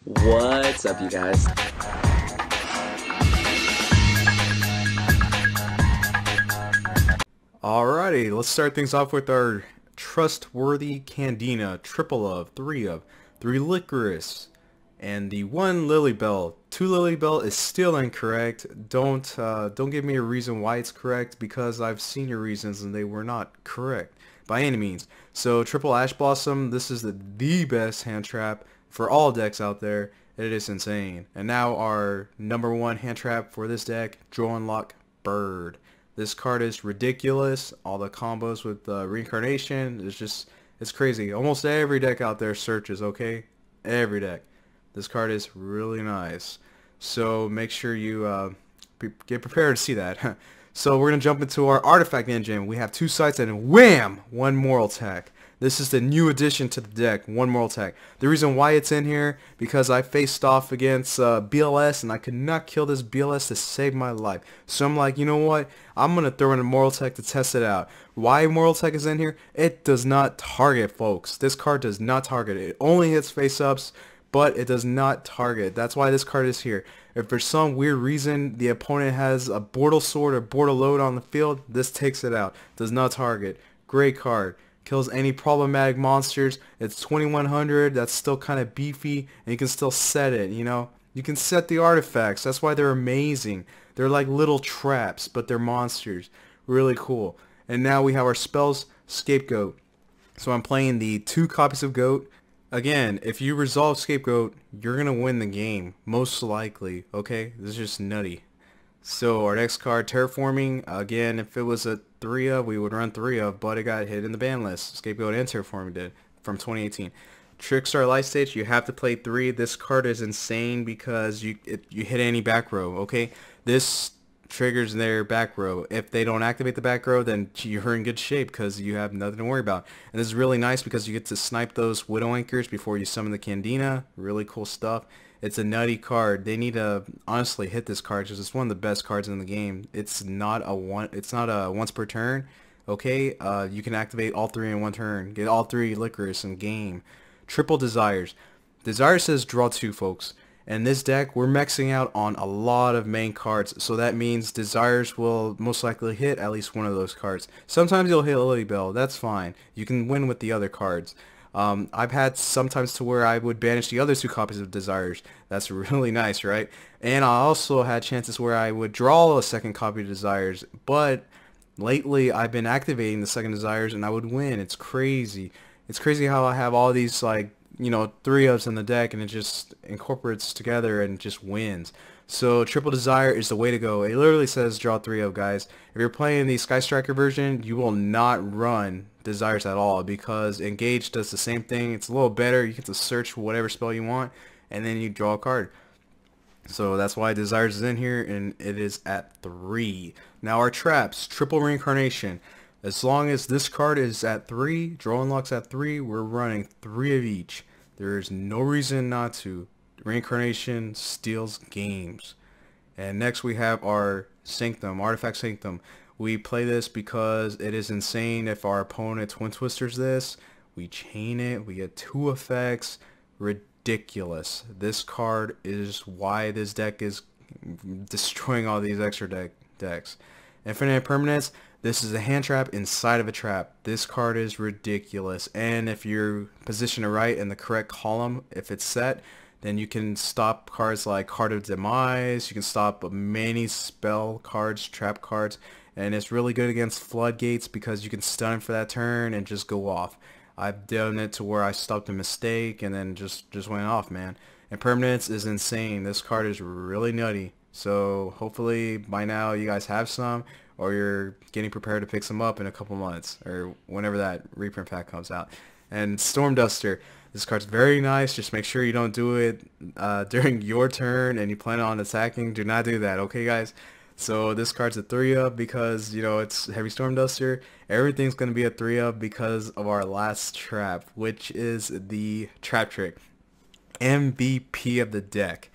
What's up, you guys? Alrighty, let's start things off with our trustworthy Candina, triple of, three licorice, and the one Lily Bell. Two Lily Bell is still incorrect. Don't give me a reason why it's correct because I've seen your reasons and they were not correct by any means. So triple Ash Blossom, this is the best hand trap for all decks out there. It is insane. And now our number one hand trap for this deck, Draw Unlock Bird. This card is ridiculous. All the combos with reincarnation is just, it's crazy. Almost every deck out there searches, okay? Every deck. This card is really nice. So make sure you get prepared to see that. So we're going to jump into our artifact engine. We have two sites and wham! One moral tech. This is the new addition to the deck, one moral tech. The reason why it's in here, because I faced off against BLS and I could not kill this BLS to save my life. So I'm like, you know what? I'm going to throw in a moral tech to test it out. Why moral tech is in here? It does not target, folks. This card does not target. It only hits face-ups, but it does not target. That's why this card is here. If for some weird reason the opponent has a Bortle sword or Bortle load on the field, this takes it out. Does not target. Great card. Kills any problematic monsters. It's 2100. That's still kind of beefy, and you can still set it, you know. You can set the artifacts. That's why they're amazing. They're like little traps, but they're monsters. Really cool. And now we have our spells, Scapegoat. So I'm playing the 2 copies of Goat. Again, if you resolve Scapegoat, you're going to win the game. Most likely, okay? This is just nutty. So our next card, Terraforming. Again, if it was a 3 of, we would run 3 of, but it got hit in the ban list. Scapegoat and Terraforming did from 2018. Trickstar Life Stage, you have to play 3. This card is insane because you hit any back row, okay? This triggers their back row. If they don't activate the back row, then you're in good shape because you have nothing to worry about. And this is really nice because you get to snipe those Widow Anchors before you summon the Candina. Really cool stuff. It's a nutty card. They need to honestly hit this card because it's one of the best cards in the game. It's not a once per turn. Okay, you can activate all 3 in one turn. Get all 3 licorice in game. Triple Desires. Desire says draw 2, folks. And this deck, we're maxing out on a lot of main cards, so that means Desires will most likely hit at least one of those cards. Sometimes you'll hit Lily Bell, that's fine. You can win with the other cards. I've had sometimes to where I would banish the other 2 copies of Desires. That's really nice, right? And I also had chances where I would draw a second copy of Desires, but lately I've been activating the second Desires and I would win. It's crazy. It's crazy how I have all these, like, you know, 3 ofs in the deck and it just incorporates together and just wins. So Triple Desire is the way to go. It literally says draw 3 of, guys. If you're playing the Sky Striker version, you will not run Desires at all because Engage does the same thing. It's a little better. You get to search for whatever spell you want and then you draw a card. So that's why Desires is in here and it is at 3. Now our traps, Triple Reincarnation. As long as this card is at 3, Draw Unlocks at 3, we're running 3 of each. There is no reason not to. Reincarnation steals games. And next we have our Sanctum, Artifact Sanctum. We play this because it is insane. If our opponent Twin Twisters this, we chain it, we get 2 effects. Ridiculous. This card is why this deck is destroying all these extra decks. Infinite Permanence. This is a hand trap inside of a trap. This card is ridiculous. And if you're positioned right in the correct column, if it's set, then you can stop cards like Card of Demise. You can stop many spell cards, trap cards. And it's really good against floodgates because you can stun for that turn and just go off. I've done it to where I stopped a mistake and then just went off, man. And Permanence is insane. This card is really nutty. So hopefully by now you guys have some, or you're getting prepared to pick some up in a couple months or whenever that reprint pack comes out. And Storm Duster, this card's very nice. Just make sure you don't do it during your turn and you plan on attacking. Do not do that, okay, guys? So this card's a 3-up because, you know, it's Heavy Storm Duster. Everything's going to be a 3-up because of our last trap, which is the Trap Trick. MVP of the deck.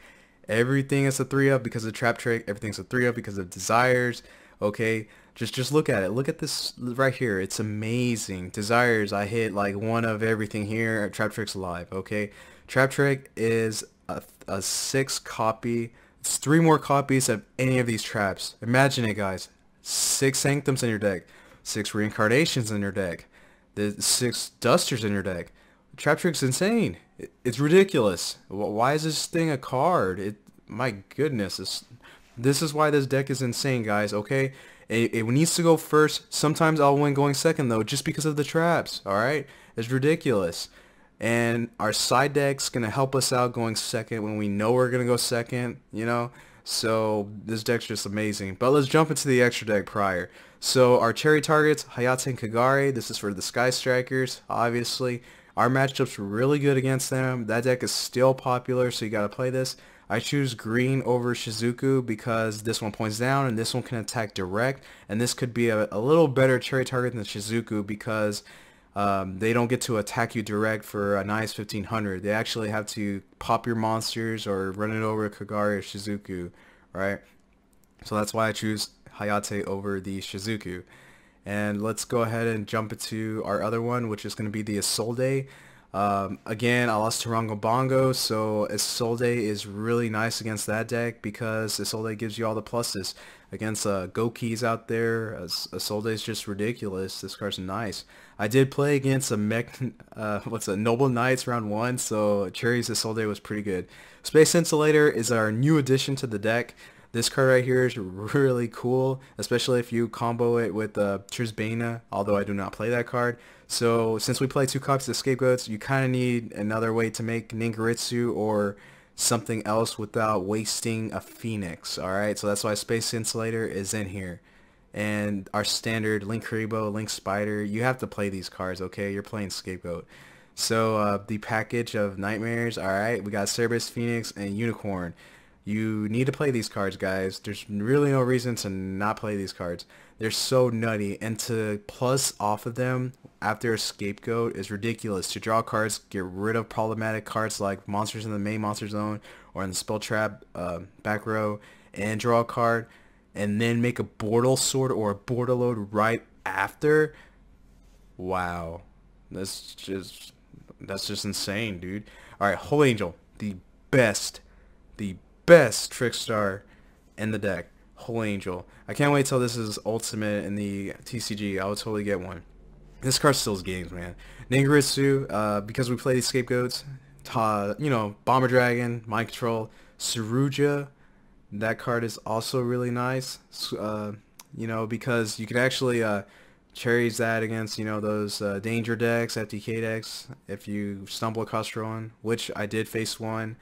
Everything is a 3-up because of Trap Trick. Everything's a 3-up because of Desires. Okay, just look at it. Look at this right here. It's amazing. Desires, I hit like 1 of everything here. Trap Trick's alive. Okay, Trap Trick is a a 6 copy. It's 3 more copies of any of these traps. Imagine it, guys. 6 Sanctums in your deck, 6 Reincarnations in your deck, the 6 Dusters in your deck. Trap Trick's insane. It's ridiculous. Why is this thing a card? My goodness, this is why this deck is insane, guys. Okay, it needs to go first. Sometimes I'll win going second though, just because of the traps. All right, it's ridiculous. And our side deck's gonna help us out going second when we know we're gonna go second. You know, so this deck's just amazing. But let's jump into the extra deck prior. So our cherry targets, Hayate and Kagari. This is for the Sky Strikers, obviously. Our matchup's really good against them. That deck is still popular, so you gotta play this. I choose green over Shizuku because this one points down and this one can attack direct. And this could be a little better cherry target than Shizuku because they don't get to attack you direct for a nice 1500. They actually have to pop your monsters or run it over Kagari or Shizuku, right? So that's why I choose Hayate over the Shizuku. And let's go ahead and jump into our other one, which is going to be the Isolde. Again, I lost to Rango Bongo, so Isolde is really nice against that deck because Isolde gives you all the pluses. Against Gokis out there, Isolde is just ridiculous. This card's nice. I did play against a Noble Knights round 1, so Cherry's Isolde was pretty good. Space Insulator is our new addition to the deck. This card right here is really cool, especially if you combo it with Trisbana, although I do not play that card. So since we play 2 copies of Scapegoats, you kind of need another way to make Ningaritsu or something else without wasting a Phoenix, alright? So that's why Space Insulator is in here. And our standard Link Haribo, Link Spider, you have to play these cards, okay? You're playing Scapegoat. So the package of Nightmares, alright? We got Cerberus, Phoenix, and Unicorn. You need to play these cards, guys. There's really no reason to not play these cards. They're so nutty, and to plus off of them after a Scapegoat is ridiculous. To draw cards, get rid of problematic cards like monsters in the main monster zone or in the spell trap back row, and draw a card, and then make a Bortle sword or a Bortle load right after. Wow, that's just insane, dude. All right, Holy Angel, the best Trickstar in the deck. Holy Angel. I can't wait till this is ultimate in the TCG. I will totally get one. This card steals games, man. Ningaritsu, because we play these Scapegoats, you know, Bomber Dragon, Mind Control, Saruja. That card is also really nice. You know, because you can actually cherries that against, you know, those danger decks, FTK decks, if you stumble across one, which I did face one,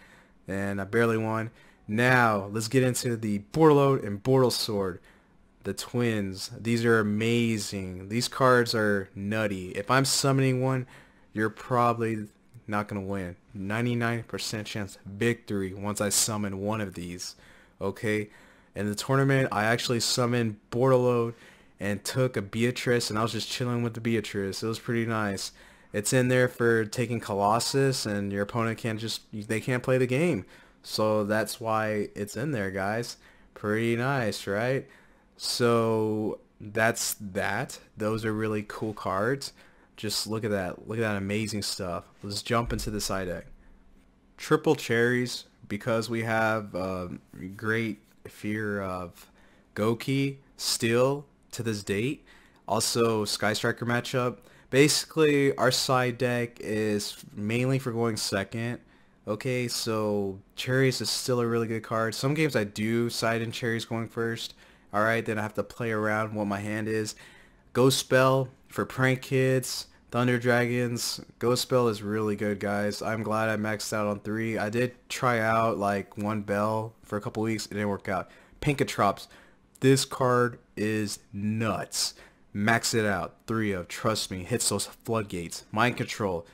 and I barely won. Now, let's get into the Bortle and Bortle Sword. The twins. These are amazing. These cards are nutty. If I'm summoning one, you're probably not going to win. 99% chance victory once I summon one of these. Okay? In the tournament, I actually summoned Bortle and took a Beatrice, and I was just chilling with the Beatrice. It was pretty nice. It's in there for taking Colossus, and your opponent they can't play the game. So that's why it's in there, guys. Pretty nice, right? So that's that. Those are really cool cards. Just look at that. Look at that amazing stuff. Let's jump into the side deck. Triple cherries, because we have great fear of Goki still to this date. Also, Sky Striker matchup. Basically, our side deck is mainly for going second. Okay, so Cherries is still a really good card. Some games I do side in Cherries going first. Alright, then I have to play around what my hand is. Ghost Spell for Prank Kids, Thunder Dragons. Ghost Spell is really good, guys. I'm glad I maxed out on 3. I did try out like 1 Bell for a couple weeks. It didn't work out. Pinkatrops. This card is nuts. Max it out. 3 of. Trust me. Hits those floodgates. Mind Control.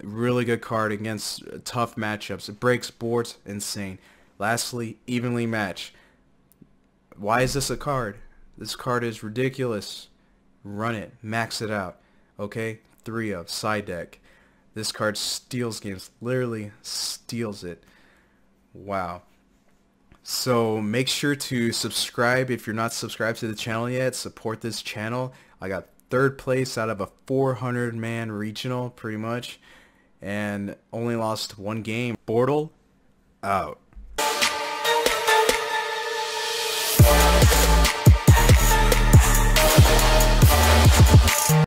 Really good card against tough matchups. It breaks boards. Insane. Lastly, Evenly Match. Why is this a card? This card is ridiculous. Run it. Max it out. Okay? 3 of. Side deck. This card steals games. Literally steals it. Wow. So make sure to subscribe if you're not subscribed to the channel yet. Support this channel. I got 3rd place out of a 400-man regional, pretty much. And only lost 1 game. Bortle, out.